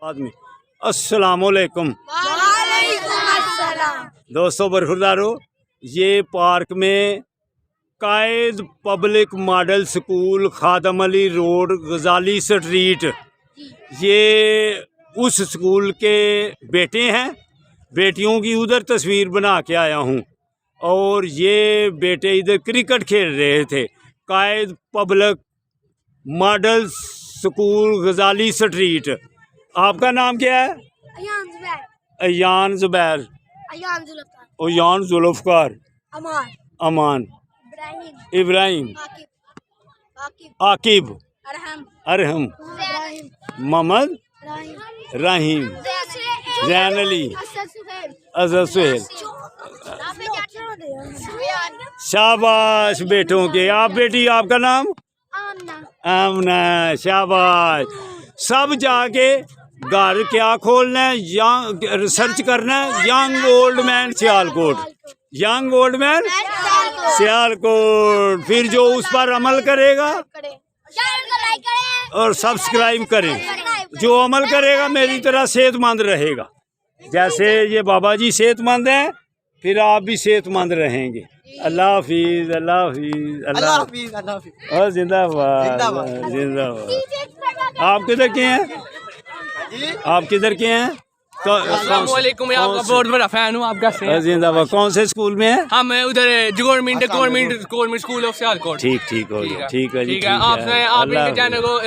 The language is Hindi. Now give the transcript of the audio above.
आदमी अस्सलामुअलैकुम दोस्तों बरखुरदारो, ये पार्क में Quaid public model school Khadim Ali road Ghazali street, ये उस स्कूल के बेटे हैं। बेटियों की उधर तस्वीर बना के आया हूँ और ये बेटे इधर क्रिकेट खेल रहे थे। कायद पब्लिक मॉडल स्कूल गजाली स्ट्रीट। आपका नाम क्या है? अयान जुबैर, अयान जुल्फकार, अमान, इब्राहिम, आकिब, अरहम, मोहम्मद राहिम, जैन अली, अजहर सुहेल। शाबाश बेटों के। आप बेटी, आपका नाम? आमना। शाबाश। सब जाके घर क्या खोलना है, रिसर्च करना है, young old man Sialkot, young old man Sialkot. फिर जो उस पर अमल करेगा और सब्सक्राइब करें, जो अमल करेगा मेरी तरह सेहतमंद रहेगा। जैसे ये बाबा जी सेहतमंद हैं, फिर आप भी सेहतमंद रहेंगे। अल्लाह हाफिज, अल्लाह हाफिज, अल्लाह हाफिज और जिंदाबाद, जिंदाबाद। आप किधर के हैं? आप किधर के हैं? अस्सलामुअलैकुम, मैं आपका बहुत बड़ा फैन हूँ आपका। जिंदाबाद। कौन से स्कूल में है? हम उधर गवर्नमेंट स्कूल ऑफ सियालकोट। ठीक ठीक हो गया, ठीक है जी, ठीक है। आपने चैनल को